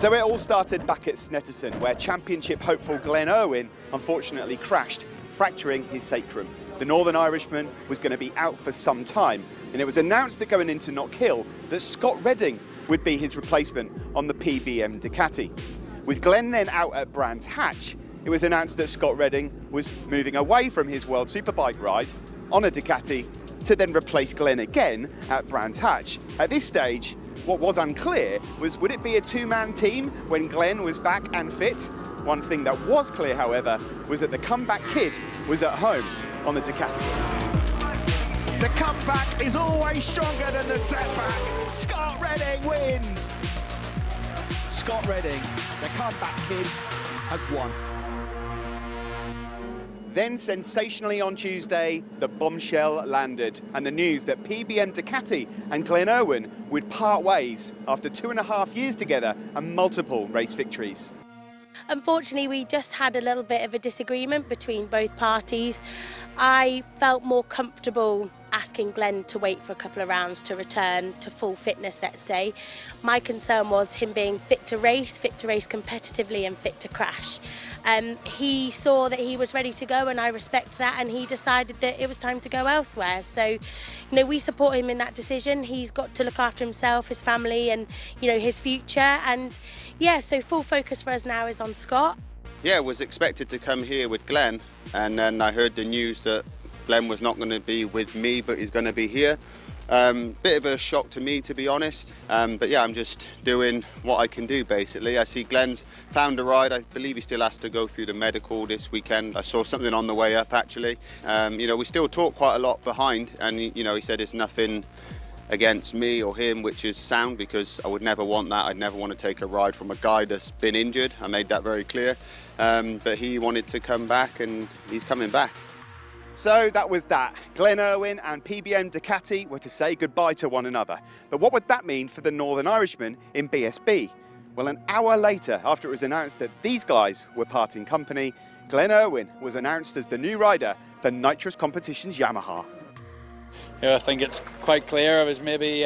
So it all started back at Snetterton, where championship hopeful Glen Irwin unfortunately crashed, fracturing his sacrum. The Northern Irishman was going to be out for some time, and it was announced that going into Knock Hill that Scott Redding would be his replacement on the PBM Ducati. With Glen then out at Brands Hatch, it was announced that Scott Redding was moving away from his World Superbike ride on a Ducati to then replace Glen again at Brands Hatch. At this stage, what was unclear was, would it be a two-man team when Glen was back and fit? One thing that was clear, however, was that the comeback kid was at home on the Ducati. The comeback is always stronger than the setback. Scott Redding wins. Scott Redding, the comeback kid, has won. Then, sensationally on Tuesday, the bombshell landed, and the news that PBM Ducati and Glen Irwin would part ways after 2.5 years together and multiple race victories. Unfortunately, we just had a little bit of a disagreement between both parties. I felt more comfortable asking Glen to wait for a couple of rounds to return to full fitness, let's say. My concern was him being fit to race competitively and fit to crash. He saw that he was ready to go, and I respect that, and he decided that it was time to go elsewhere. So, you know, we support him in that decision. He's got to look after himself, his family, and, you know, his future. And yeah, so full focus for us now is on Scott. Yeah, was expected to come here with Glen, and then I heard the news that Glen was not going to be with me, but he's going to be here. Bit of a shock to me, to be honest. But yeah, I'm just doing what I can do, basically. I see Glen's found a ride. I believe he still has to go through the medical this weekend. I saw something on the way up, actually. You know, we still talk quite a lot behind, and you know, he said it's nothing against me or him, which is sound, because I would never want that. I'd never want to take a ride from a guy that's been injured. I made that very clear. But he wanted to come back, and he's coming back. So that was that. Glen Irwin and PBM Ducati were to say goodbye to one another. But what would that mean for the Northern Irishman in BSB? Well, an hour later, after it was announced that these guys were parting company, Glen Irwin was announced as the new rider for Nitrous Competitions Yamaha. Yeah, I think it's quite clear. I was maybe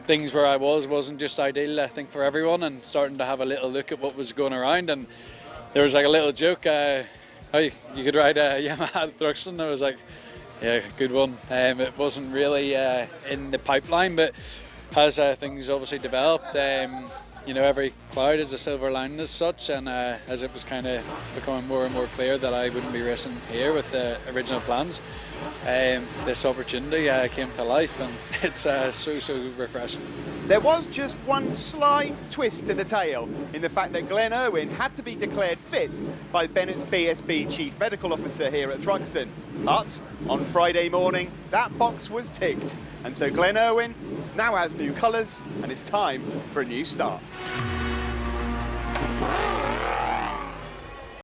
things where I wasn't just ideal, I think, for everyone, and starting to have a little look at what was going around. And there was like a little joke, oh, you could ride a Yamaha Thruxton. I was like, yeah, good one. It wasn't really in the pipeline, but as things obviously developed, you know, every cloud is a silver lining as such, and as it was kind of becoming more and more clear that I wouldn't be racing here with the original plans, this opportunity came to life, and it's so refreshing. There was just one sly twist to the tale in the fact that Glen Irwin had to be declared fit by Bennett's BSB Chief Medical Officer here at Thruxton. But on Friday morning, that box was ticked. And so Glen Irwin now has new colours, and it's time for a new start.